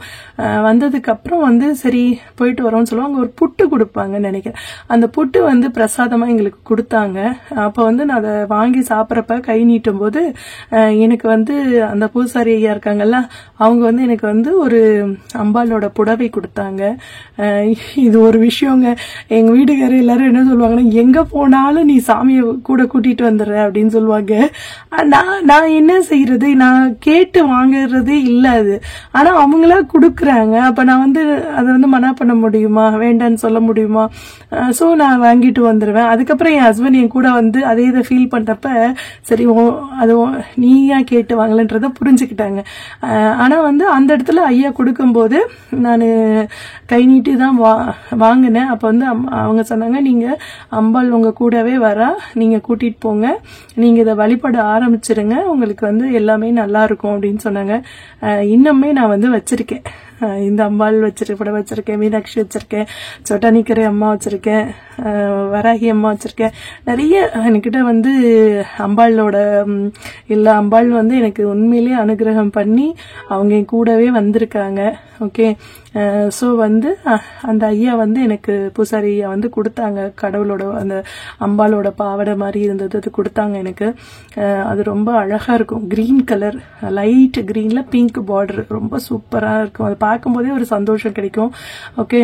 வந்ததுக்கு அப்புறம் வந்து சரி போயிட்டு வரோம்னு சொல்லுவாங்க. ஒரு புட்டு கொடுப்பாங்கன்னு நினைக்கிறேன். அந்த புட்டு வந்து பிரசாதமா எங்களுக்கு கொடுத்தாங்க. அப்ப வந்து நான் அதை வாங்கி சாப்பிட்றப்ப கை நீட்டும் போது எனக்கு வந்து அந்த பூசாரி ஐயா இருக்காங்கல்ல, அவங்க வந்து எனக்கு வந்து ஒரு அம்பாளோட புடவை கொடுத்தாங்க. இது ஒரு விஷயங்க. எங்க வீட்டுக்காரர் எல்லாரும் என்ன சொல்லுவாங்கன்னா, எங்க போனாலும் நீ சாமியை கூட கூட்டிட்டு வந்துடுற அப்படின்னு சொல்லுவாங்க. நான் என்ன செய்யறது, நான் கேட்டு வாங்குறதே இல்ல அது. ஆனா அவங்களா குடுக்கறாங்க. அப்ப நான் வந்து அதை வந்து மனா பண்ண முடியுமா, வேண்டான்னு சொல்ல முடியுமா? சோ நான் வாங்கிட்டு வந்துருவேன். அதுக்கப்புறம் என் ஹஸ்பண்ட் என் கூட வந்து அதே இதை ஃபீல் பண்றப்ப சரி அது நீ ஏன் கேட்டு வாங்கலன்றத புரிஞ்சுக்கிட்டாங்க. ஆனா வந்து அந்த இடத்துல ஐயா கொடுக்கும்போது நான் கை நீட்டி தான் வாங்கினேன். அப்ப வந்து அவங்க சொன்னாங்க, நீங்க அம்பாள் உங்க கூடவே வரா, நீங்க கூட்டிட்டு போங்க, நீங்க இதை வழிபட ஆரம்பிச்சிருங்க, உங்களுக்கு வந்து எல்லாமே நல்லா இருக்கும் அப்படின்னு சொன்னாங்க. இன்னுமே நான் வந்து வச்சிருக்கேன். இந்த அம்பாள் வச்சிருக்கேன், மீனாட்சி வச்சிருக்கேன், சொட்டானிக்கரை அம்மா வச்சிருக்கேன், வராகி அம்மா வச்சிருக்கேன். நிறைய என்கிட்ட வந்து அம்பாளோட எல்லா அம்பாள் வந்து எனக்கு உண்மையிலேயே அனுகிரகம் பண்ணி அவங்க என் கூடவே வந்திருக்காங்க. ஓகே. சோ வந்து அந்த ஐயா வந்து எனக்கு பூசாரி ஐயா வந்து கொடுத்தாங்க. கடவுளோட அந்த அம்பாளோட பாவடை மாதிரி இருந்தது, அது கொடுத்தாங்க எனக்கு. அது ரொம்ப அழகா இருக்கும். கிரீன் கலர், லைட் கிரீன்ல பிங்க் பார்டர், ரொம்ப சூப்பரா இருக்கும். அது பார்க்கும் போதே ஒரு சந்தோஷம் கிடைக்கும். ஓகே.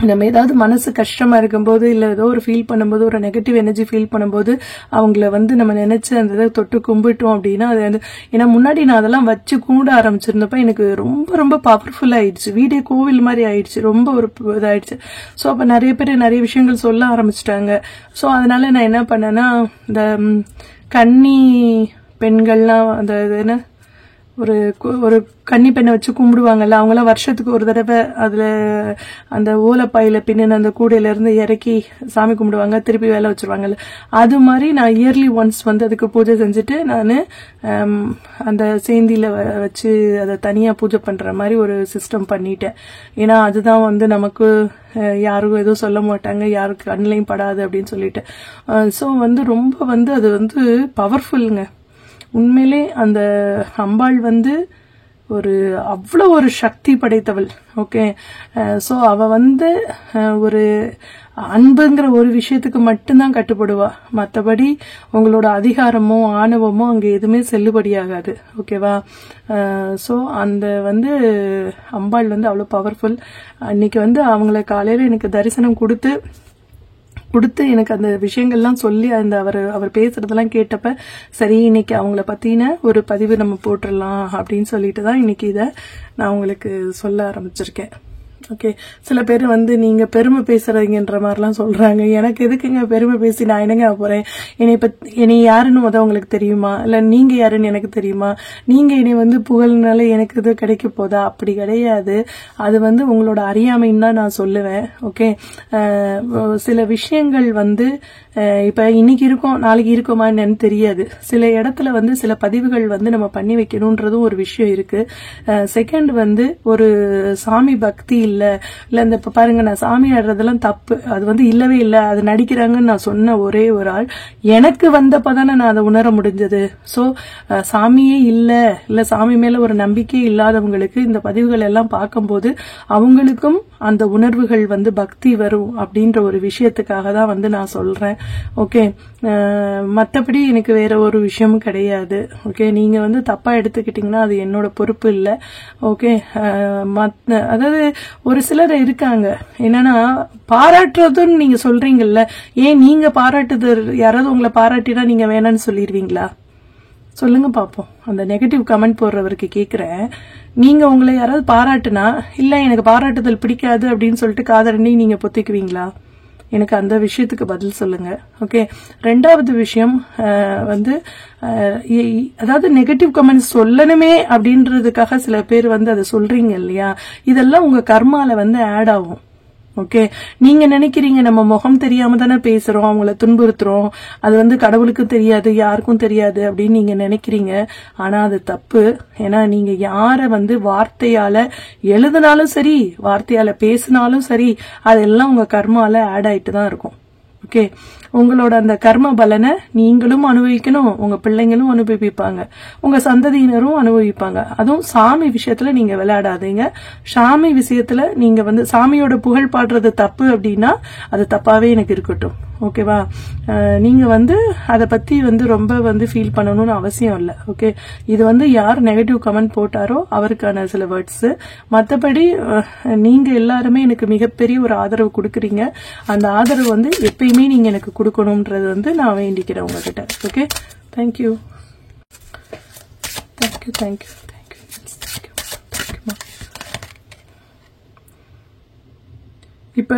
நம்ம ஏதாவது மனசு கஷ்டமா இருக்கும்போது இல்ல ஏதோ ஒரு ஃபீல் பண்ணும்போது, ஒரு நெகட்டிவ் எனர்ஜி ஃபீல் பண்ணும்போது அவங்கள வந்து நம்ம நினைச்சு அந்த இதை தொட்டு கும்பிட்டோம் அப்படின்னா அது வந்து, ஏன்னா முன்னாடி நான் அதெல்லாம் வச்சு கும்பிட ஆரம்பிச்சிருந்தப்ப எனக்கு ரொம்ப ரொம்ப பவர்ஃபுல் ஆயிடுச்சு. வீடே கோவில் மாதிரி ஆயிடுச்சு, ரொம்ப ஒரு இதாயிடுச்சு. ஸோ அப்ப நிறைய பேர் நிறைய விஷயங்கள் சொல்ல ஆரம்பிச்சிட்டாங்க. ஸோ அதனால நான் என்ன பண்ணேன்னா, இந்த கன்னி பெண்கள்லாம் அந்த என்ன ஒரு கன்னி பெண்ணை வச்சு கும்பிடுவாங்கல்ல, அவங்களாம் வருஷத்துக்கு ஒரு தடவை அதுல அந்த ஓலைப்பாயில பின்ன அந்த கூடையில இருந்து இறக்கி சாமி கும்பிடுவாங்க, திருப்பி வேலை வச்சிருவாங்கல்ல, அது மாதிரி நான் இயர்லி ஒன்ஸ் வந்து அதுக்கு பூஜை செஞ்சுட்டு நான் அந்த சேந்தியில வச்சு அதை தனியா பூஜை பண்ற மாதிரி ஒரு சிஸ்டம் பண்ணிட்டேன். ஏன்னா அதுதான் வந்து நமக்கு யாருக்கும் எதுவும் சொல்ல மாட்டாங்க, யாருக்கு கண்ணிலையும் படாது அப்படின்னு சொல்லிட்டு. ஸோ வந்து ரொம்ப வந்து அது வந்து பவர்ஃபுல்லுங்க. உண்மையிலே அந்த அம்பாள் வந்து அவ்வளோ ஒரு சக்தி படைத்தவள். ஓகே. ஸோ அவ வந்து ஒரு அன்புங்கிற ஒரு விஷயத்துக்கு மட்டும்தான் கட்டுப்படுவா. மற்றபடி உங்களோட அதிகாரமோ ஆணவமோ அங்கே எதுவுமே செல்லுபடியாகாது. ஓகேவா? ஸோ அந்த வந்து அம்பாள் வந்து அவ்வளோ பவர்ஃபுல். அன்னைக்கு வந்து அவங்கள காலையில் எனக்கு தரிசனம் கொடுத்து எனக்கு அந்த விஷயங்கள்லாம் சொல்லி அந்த அவர் பேசுறதெல்லாம் கேட்டப்ப சரி இன்னைக்கு அவங்கள பத்தின ஒரு பதிவு நம்ம போட்டுடலாம் அப்படின்னு சொல்லிட்டு தான் இன்னைக்கு இதை நான் உங்களுக்கு சொல்ல ஆரம்பிச்சிருக்கேன். ஓகே. சில பேர் வந்து நீங்க பெருமை பேசுறீங்கன்ற மாதிரிலாம் சொல்றாங்க. எனக்கு எதுக்குங்க பெருமை பேசி நான் என்னங்க போறேன்? என்னை யாருன்னு உங்களுக்கு தெரியுமா? இல்ல நீங்க யாருன்னு எனக்கு தெரியுமா? நீங்க என்னை வந்து புகழ்னால எனக்கு இது கிடைக்க போதா? அப்படி கிடையாது. அது வந்து உங்களோட அறியாமைன்னு தான் நான் சொல்லுவேன். ஓகே. சில விஷயங்கள் வந்து இப்ப இன்னைக்கு இருக்கும், நாளைக்கு இருக்குமா என்னன்னு தெரியாது. சில இடத்துல வந்து சில பதிவுகள் வந்து நம்ம பண்ணி வைக்கணும்ன்றதும் ஒரு விஷயம் இருக்கு. செகண்ட் வந்து ஒரு சாமி பக்தி இல்ல இந்த இப்ப பாருங்க, நான் சாமி ஆடுறதெல்லாம் தப்பு, அது வந்து இல்லவே இல்லை, அது நடிக்கிறாங்கன்னு நான் சொன்ன ஒரே ஒரு ஆள் எனக்கு வந்தப்பதானே நான் அதை உணர முடிஞ்சது. சோ சாமியே இல்ல சாமி மேல ஒரு நம்பிக்கை இல்லாதவங்களுக்கு இந்த பதிவுகள் எல்லாம் பார்க்கும்போது அவங்களுக்கும் அந்த உணர்வுகள் வந்து பக்தி வரும் அப்படின்ற ஒரு விஷயத்துக்காக தான் வந்து நான் சொல்றேன். ஓகே. மற்றபடி எனக்கு வேற ஒரு விஷயமும் கிடையாது. ஓகே. நீங்க வந்து தப்பா எடுத்துக்கிட்டீங்கன்னா அது என்னோட பொறுப்பு இல்ல. ஓகே. அதாவது ஒரு சிலர் இருக்காங்க, என்னன்னா பாராட்டுறதுன்னு நீங்க சொல்றீங்கல்ல, ஏன் நீங்க பாராட்டுது யாராவது உங்களை பாராட்டினா நீங்க வேணான்னு சொல்லிடுவீங்களா? சொல்லுங்க பாப்போம். அந்த நெகட்டிவ் கமெண்ட் போடுறவருக்கு கேக்குறேன், நீங்க உங்களை யாராவது பாராட்டுனா இல்ல எனக்கு பாராட்டுதல் பிடிக்காது அப்படின்னு சொல்லிட்டு காதரணி நீங்க பொத்திக்குவீங்களா? எனக்கு அந்த விஷயத்துக்கு பதில் சொல்லுங்க. ஓகே. ரெண்டாவது விஷயம் வந்து அதாவது நெகட்டிவ் கமெண்ட்ஸ் சொல்லணுமே அப்படின்றதுக்காக சில பேர் வந்து அதை சொல்றீங்க இல்லையா, இதெல்லாம் உங்க கர்மால வந்து ஆட் ஆகும். ஓகே, நீங்க நினைக்கிறீங்க நம்ம முகம் தெரியாம தானே பேசுறோம், அவங்கள துன்புறுத்துறோம், அது வந்து கடவுளுக்கு தெரியாது, யாருக்கும் தெரியாது அப்படின்னு நீங்க நினைக்கிறீங்க. ஆனா அது தப்பு. ஏன்னா நீங்க யார வந்து வார்த்தையால எழுதினாலும் சரி, வார்த்தையால பேசினாலும் சரி, அதெல்லாம் உங்க கர்மால ஆட் ஆயிட்டு தான் இருக்கும். ஓகே, உங்களோட அந்த கர்ம பலனை நீங்களும் அனுபவிக்கணும், உங்க பிள்ளைங்களும் அனுபவிப்பாங்க, உங்க சந்ததியினரும் அனுபவிப்பாங்க. அதுவும் சாமி விஷயத்துல நீங்க விளையாடாதீங்க. சாமி விஷயத்துல நீங்க வந்து சாமியோட புகழ் பாடுறது தப்பு அப்படின்னா அது தப்பாவே எனக்கு இருக்கட்டும். ஓகேவா? நீங்க வந்து அதை பத்தி வந்து ரொம்ப வந்து ஃபீல் பண்ணணும்னு அவசியம் இல்லை. ஓகே, இது வந்து யார் நெகட்டிவ் கமெண்ட் போட்டாரோ அவருக்கான சில வேர்ட்ஸ். மற்றபடி நீங்க எல்லாருமே எனக்கு மிகப்பெரிய ஒரு ஆதரவு கொடுக்குறீங்க. அந்த ஆதரவு வந்து எப்பயுமே நீங்க எனக்கு கொடுக்கணும்ன்றது வந்து நான் வேண்டிக்கிறேன் உங்ககிட்ட. Okay, thank you thank you thank you thank you thank you. இப்ப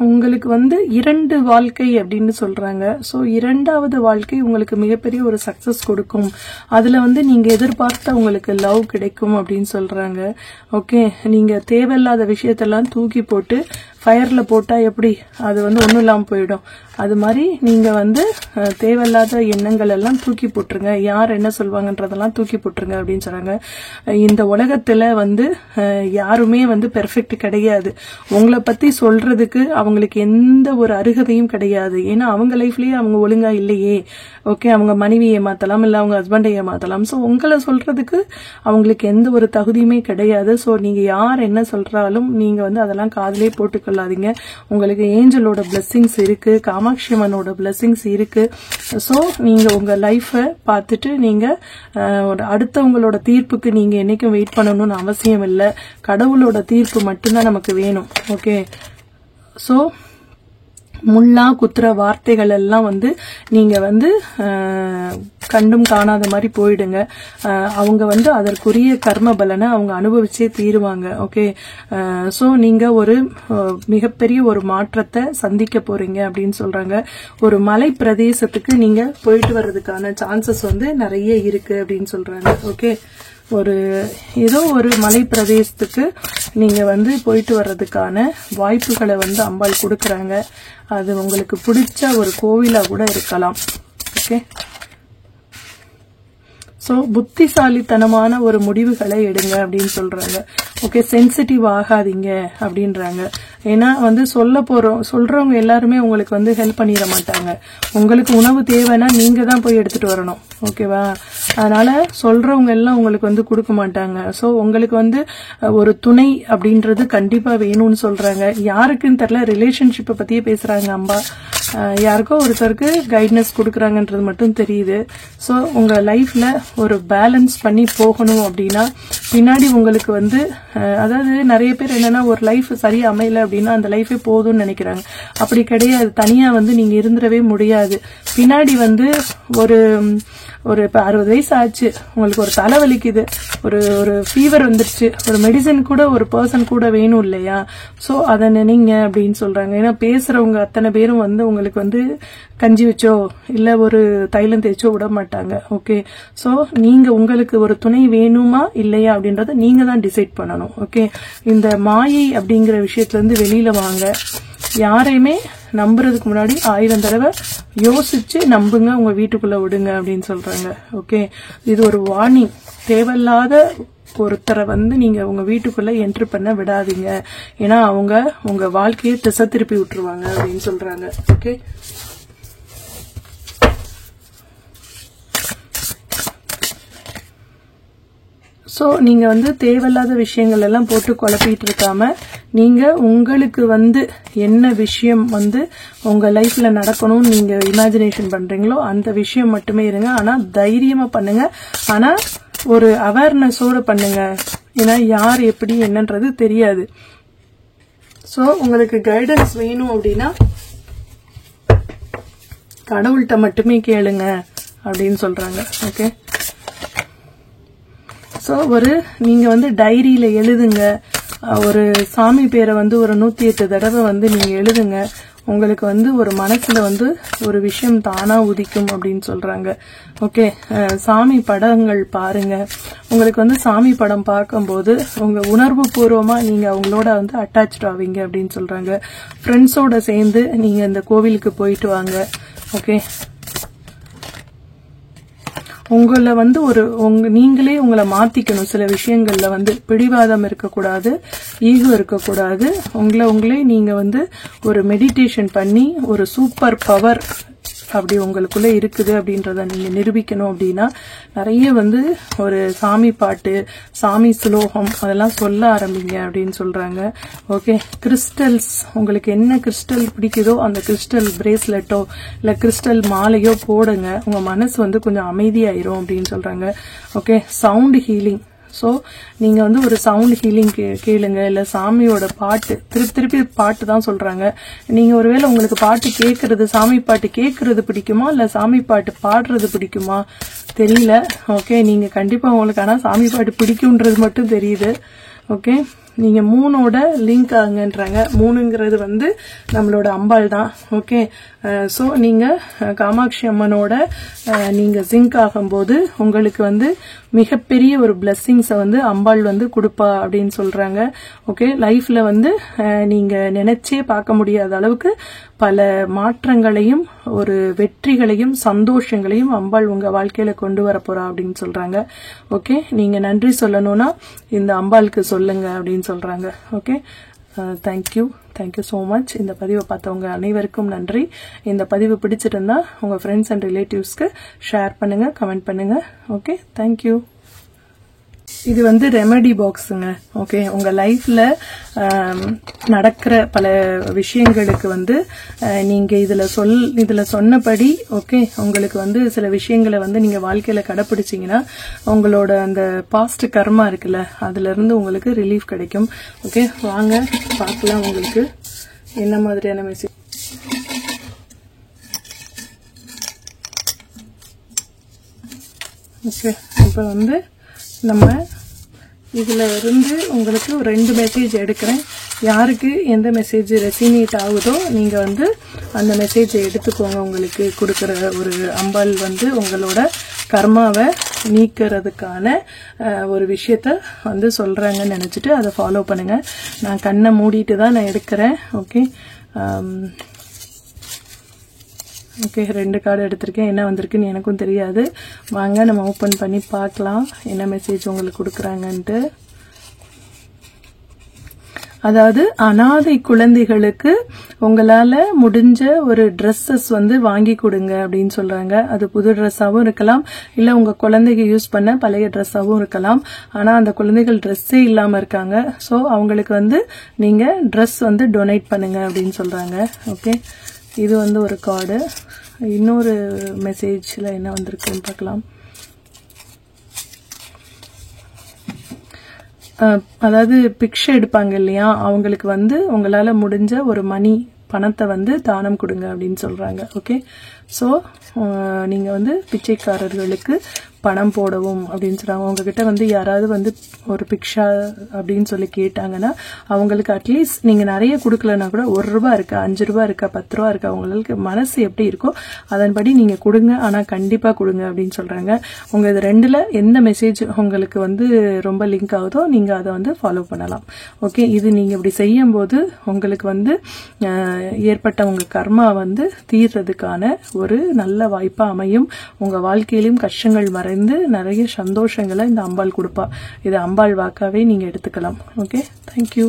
உங்களுக்கு வந்து 2 வாழ்க்கை அப்படின்னு சொல்றாங்க. சோ 2வது வாழ்க்கை உங்களுக்கு மிகப்பெரிய ஒரு சக்சஸ் கொடுக்கும், அதுல வந்து நீங்க எதிர்பார்த்த உங்களுக்கு லவ் கிடைக்கும் அப்படின்னு சொல்றாங்க. ஓகே, நீங்க தேவையில்லாத விஷயத்தெல்லாம் தூக்கி போட்டு ஃபயர்ல போட்டா எப்படி அது வந்து ஒண்ணும் இல்லாம போயிடும், அது மாதிரி நீங்க வந்து தேவையில்லாத எண்ணங்கள் எல்லாம் தூக்கி போட்டுருங்க, யார் என்ன சொல்வாங்கன்றதெல்லாம் தூக்கி போட்டுருங்க அப்படின்னு சொல்றாங்க. இந்த உலகத்துல வந்து யாருமே வந்து பெர்ஃபெக்ட் கிடையாது. உங்களை பத்தி சொல்றதுக்கு அவங்களுக்கு எந்த ஒரு அருகதையும் கிடையாது. ஏன்னா அவங்க லைஃப்லயே அவங்க ஒழுங்கா இல்லையே. ஓகே, அவங்க மனைவியை ஏமாத்தலாம், இல்ல அவங்க ஹஸ்பண்டை ஏமாத்தலாம். சோ உங்களை சொல்றதுக்கு அவங்களுக்கு எந்த ஒரு தகுதியுமே கிடையாது. சோ நீங்க யார் என்ன சொல்றாலும் நீங்க வந்து அதெல்லாம் காதலே போட்டுக்கொள்ளாதீங்க. உங்களுக்கு ஏஞ்சலோட பிளெஸிங்ஸ் இருக்கு, காமாட்சி அம்மனோட பிளெஸிங்ஸ் இருக்கு. சோ நீங்க உங்க லைஃப பார்த்துட்டு நீங்க அடுத்தவங்களோட தீர்ப்புக்கு நீங்க என்னைக்கும் வெயிட் பண்ணணும்னு அவசியம் இல்லை. கடவுளோட தீர்ப்பு மட்டும்தான் நமக்கு வேணும். ஓகே, சோ முள்ளா குத்துற வார்த்தைகள் எல்லாம் வந்து நீங்க வந்து கண்டும் காணாத மாதிரி போயிடுங்க. அவங்க வந்து அதற்குரிய கர்ம பலனை அவங்க அனுபவிச்சே தீருவாங்க. ஓகே, சோ நீங்க ஒரு மிகப்பெரிய ஒரு மாற்றத்தை சந்திக்க போறீங்க அப்படின்னு சொல்றாங்க. ஒரு மலை பிரதேசத்துக்கு நீங்க போயிட்டு வர்றதுக்கான சான்சஸ் வந்து நிறைய இருக்கு அப்படின்னு சொல்றாங்க. ஓகே, ஏதோ ஒரு மலை பிரதேசத்துக்கு நீங்க வந்து போயிட்டு வர்றதுக்கான வாய்ப்புகளை வந்து அம்பாள் கொடுக்கறாங்க. அது உங்களுக்கு பிடிச்ச ஒரு கோவிலா கூட இருக்கலாம். ஓகே, சோ புத்திசாலித்தனமான ஒரு முடிவுகளை எடுங்க அப்படின்னு சொல்றாங்க. ஓகே, சென்சிட்டிவ் ஆகாதீங்க அப்படின்றாங்க. ஏன்னா வந்து சொல்றவங்க எல்லாருமே உங்களுக்கு வந்து ஹெல்ப் பண்ணிட மாட்டாங்க. உங்களுக்கு உணவு தேவைன்னா நீங்க தான் போய் எடுத்துட்டு வரணும். ஓகேவா? அதனால சொல்றவங்க எல்லாம் உங்களுக்கு வந்து கொடுக்க மாட்டாங்க. சோ உங்களுக்கு வந்து ஒரு துணை அப்படின்றது கண்டிப்பா வேணும்னு சொல்றாங்க. யாருக்குன்னு தெரியல, ரிலேஷன்ஷிப்பை பத்தியே பேசுறாங்க அம்பா. யாருக்கோ ஒருத்தருக்கு கைட்னஸ் கொடுக்கறாங்கன்றது மட்டும் தெரியுது. சோ உங்க லைஃப்ல ஒரு பேலன்ஸ் பண்ணி போகணும் அப்படின்னா பின்னாடி உங்களுக்கு வந்து அதாவது நிறைய பேர் என்னன்னா ஒரு லைஃப் சரியா அமையல அப்படின்னா அந்த லைஃபே போதும்னு நினைக்கிறாங்க. அப்படி கிடையாது. தனியா வந்து நீங்க இருந்துடவே முடியாது. பின்னாடி வந்து ஒரு இப்ப 60 வயசு ஆச்சு, உங்களுக்கு ஒரு தலைவலிக்குது, ஒரு ஃபீவர் வந்துருச்சு, ஒரு மெடிசன் கூட ஒரு பர்சன் கூட வேணும் இல்லையா? சோ அத நினைங்க அப்படின்னு சொல்றாங்க. ஏன்னா பேசுறவங்க அத்தனை பேரும் வந்து உங்களுக்கு வந்து கஞ்சி வச்சோ இல்ல ஒரு தைலம் தேய்ச்சோ விட மாட்டாங்க. ஓகே, சோ நீங்க உங்களுக்கு ஒரு துணை வேணுமா இல்லையா அப்படின்றத நீங்க தான் டிசைட் பண்ணணும். ஓகே, இந்த மாயை அப்படிங்கிற விஷயத்துல இருந்து வெளியில வாங்க. யாரையுமே நம்புறதுக்கு முன்னாடி 1000 தடவை யோசிச்சு நம்புங்க, உங்க வீட்டுக்குள்ள விடுங்க அப்படின்னு சொல்றாங்க. ஓகே, இது ஒரு வார்னிங். தேவையில்லாத ஒருத்தரை வந்து நீங்க உங்க வீட்டுக்குள்ள என்ட்ரி பண்ண விடாதீங்க. ஏன்னா அவங்க உங்க வாழ்க்கையை திசை திருப்பி விட்டுருவாங்க அப்படின்னு சொல்றாங்க. ஓகே, சோ நீங்க வந்து தேவையில்லாத விஷயங்கள் எல்லாம் போட்டு குழப்பிட்டு இருக்காம நீங்க உங்களுக்கு வந்து என்ன விஷயம் வந்து உங்க லைஃப்ல நடக்கணும்னு நீங்க இமேஜினேஷன் பண்றீங்களோ அந்த விஷயம் மட்டுமே இருங்க. ஆனா தைரியமா பண்ணுங்க. ஆனா ஒரு அவேர்னஸோட பண்ணுங்க. ஏன்னா யார் எப்படி என்னன்றது தெரியாது. சோ உங்களுக்கு கைடன்ஸ் வேணும் அப்படின்னா கடவுள்கிட்ட மட்டுமே கேளுங்க அப்படின்னு சொல்றாங்க. ஓகே, சோ நீங்க வந்து டைரியில எழுதுங்க. ஒரு சாமி பேரை வந்து ஒரு 108 தடவை வந்து நீங்க எழுதுங்க. உங்களுக்கு வந்து ஒரு மனசுல வந்து ஒரு விஷயம் தானா உதிக்கும் அப்படின்னு சொல்றாங்க. ஓகே, சாமி படங்கள் பாருங்க. உங்களுக்கு வந்து சாமி படம் பார்க்கும்போது உங்க உணர்வு பூர்வமா நீங்க அவங்களோட வந்து அட்டாச் ஆவீங்க அப்படின்னு சொல்றாங்க. ஃப்ரெண்ட்ஸோட சேர்ந்து நீங்க இந்த கோவிலுக்கு போயிட்டு வாங்க. ஓகே, உங்களை வந்து நீங்களே உங்களை மாத்திக்கணும். சில விஷயங்கள்ல வந்து பிடிவாதம் இருக்கக்கூடாது, ஈகோ இருக்கக்கூடாது. உங்களே நீங்க வந்து ஒரு மெடிடேஷன் பண்ணி ஒரு சூப்பர் பவர் அப்படி உங்களுக்குள்ள இருக்குது அப்படின்றத நீங்க நிரூபிக்கணும். அப்படின்னா நிறைய வந்து ஒரு சாமி பாட்டு, சாமி சுலோகம் அதெல்லாம் சொல்ல ஆரம்பிங்க அப்படின்னு சொல்றாங்க. ஓகே, கிறிஸ்டல்ஸ், உங்களுக்கு என்ன கிறிஸ்டல் பிடிக்குதோ அந்த கிறிஸ்டல் பிரேஸ்லெட்டோ இல்ல கிறிஸ்டல் மாலையோ போடுங்க. உங்க மனசு வந்து கொஞ்சம் அமைதியாயிரும் அப்படின்னு சொல்றாங்க. Okay, sound healing. சோ நீங்க வந்து ஒரு சவுண்ட் ஹீலிங் கேளுங்க. இல்ல சாமியோட பாட்டு, திருப்பி பாட்டு தான் சொல்றாங்க. நீங்க ஒருவேளை உங்களுக்கு பாட்டு கேட்கறது, சாமி பாட்டு கேட்கறது பிடிக்குமா இல்ல சாமி பாட்டு பாடுறது பிடிக்குமா தெரியல. ஓகே, நீங்க கண்டிப்பா உங்களுக்கு ஆனா சாமி பாட்டு பிடிக்கும்ன்றது மட்டும் தெரியுது. ஓகே, நீங்க 3ஓட லிங்க் ஆகுங்கன்றாங்க. 3ங்கிறது வந்து நம்மளோட அம்பாள் தான். ஓகே, சோ நீங்க காமாட்சி அம்மனோட நீங்க சிங்க் ஆகும்போது உங்களுக்கு வந்து மிகப்பெரிய ஒரு பிளெஸிங்ஸை வந்து அம்பாள் வந்து கொடுப்பா அப்படின்னு சொல்றாங்க. ஓகே, லைஃப்ல வந்து நீங்க நினைச்சே பார்க்க முடியாத அளவுக்கு பல மாற்றங்களையும் ஒரு வெற்றிகளையும் சந்தோஷங்களையும் அம்பாள் உங்க வாழ்க்கையில கொண்டு வர போறா அப்படின்னு சொல்றாங்க. ஓகே, நீங்க நன்றி சொல்லணும்னா இந்த அம்பாளுக்கு சொல்லுங்க அப்படின்னு சொல்றாங்க. Okay, thank you so much. இந்த பதிவை பார்த்தவங்க அனைவருக்கும் நன்றி. இந்த பதிவு பிடிச்சிருந்தா உங்க ஃப்ரெண்ட்ஸ் அண்ட் ரிலேட்டிவ்ஸ்க்கு ஷேர் பண்ணுங்க, கமெண்ட் பண்ணுங்க. Okay, thank you. இது வந்து ரெமெடி பாக்ஸுங்க. ஓகே, உங்க லைஃப்ல நடக்கிற பல விஷயங்களுக்கு வந்து நீங்க இதுல சொன்னபடி ஓகே உங்களுக்கு வந்து சில விஷயங்களை வந்து நீங்க வாழ்க்கையில கடைபிடிச்சீங்கன்னா உங்களோட அந்த பாஸ்ட் கர்மா இருக்குல்ல அதுல இருந்து உங்களுக்கு ரிலீஃப் கிடைக்கும். ஓகே, வாங்க பார்க்கலாம் உங்களுக்கு என்ன மாதிரியான மெசேஜ். ஓகே, இப்போ வந்து நம்ம இதுல இருந்து உங்களுக்கு 2 மெசேஜ் எடுக்கிறேன். யாருக்கு எந்த மெசேஜ் ரெசினேட் ஆகுதோ நீங்க வந்து அந்த மெசேஜை எடுத்துக்கோங்க. உங்களுக்கு கொடுக்கிற ஒரு அம்பாள் வந்து உங்களோட கர்மாவை நீக்கிறதுக்கான ஒரு விஷயத்த வந்து சொல்றாங்கன்னு நினைச்சிட்டு அதை ஃபாலோ பண்ணுங்க. நான் கண்ணை மூடிட்டு தான் நான் எடுக்கிறேன். ஓகே, ஓகே, 2 கார்டு எடுத்திருக்கேன். என்ன வந்திருக்குன்னு எனக்கும் தெரியாது. வாங்க நம்ம ஓபன் பண்ணி பார்க்கலாம் என்ன மெசேஜ் உங்களுக்கு கொடுக்குறாங்கன்ட்டு. அதாவது அனாதை குழந்தைகளுக்கு உங்களால முடிஞ்ச ஒரு ட்ரெஸ்ஸஸ் வந்து வாங்கி கொடுங்க அப்படின்னு சொல்றாங்க. அது புது ட்ரெஸ்ஸாவும் இருக்கலாம், இல்ல உங்க குழந்தைங்க யூஸ் பண்ண பழைய ட்ரெஸ்ஸாவும் இருக்கலாம். ஆனா அந்த குழந்தைகள் ட்ரெஸ்ஸே இல்லாம இருக்காங்க. சோ அவங்களுக்கு வந்து நீங்க ட்ரெஸ் வந்து டொனேட் பண்ணுங்க அப்படின்னு சொல்றாங்க. ஓகே, இது வந்து ஒரு கார்டு. இன்னொரு மெசேஜ்ல என்ன வந்திருக்குன்னு பார்க்கலாம். அதாவது பிக்ஷை எடுப்பாங்க இல்லையா, அவங்களுக்கு வந்து உங்களால முடிஞ்ச ஒரு பணத்தை வந்து தானம் கொடுங்க அப்படின்னு சொல்றாங்க. ஓகே, சோ நீங்க வந்து பிச்சைக்காரர்களுக்கு பணம் போடவும் அப்படின்னு சொல்றாங்க. உங்ககிட்ட வந்து யாராவது வந்து ஒரு பிக்ஷா அப்படின்னு சொல்லி கேட்டாங்கன்னா அவங்களுக்கு அட்லீஸ்ட் நீங்க நிறைய கொடுக்கலன்னா கூட ₹1 இருக்கா, ₹5 இருக்கா, ₹10 இருக்கா, உங்களுக்கு மனசு எப்படி இருக்கோ அதன்படி நீங்க கொடுங்க. ஆனா கண்டிப்பா கொடுங்க அப்படின்னு சொல்றாங்க. உங்க இது 2ல எந்த மெசேஜ் உங்களுக்கு வந்து ரொம்ப லிங்க் ஆகுதோ நீங்க அதை வந்து ஃபாலோ பண்ணலாம். ஓகே, இது நீங்க இப்படி செய்யும் போது உங்களுக்கு வந்து ஏற்பட்ட உங்க கர்மா வந்து தீர்றதுக்கான ஒரு நல்ல வாய்ப்பா அமையும். உங்க வாழ்க்கையிலும் கஷ்டங்கள் மறைந்து நிறைய சந்தோஷங்களை இந்த அம்பாள் கொடுப்பா. இது அம்பாள் வாக்காவே நீங்க எடுத்துக்கலாம். Okay, thank you.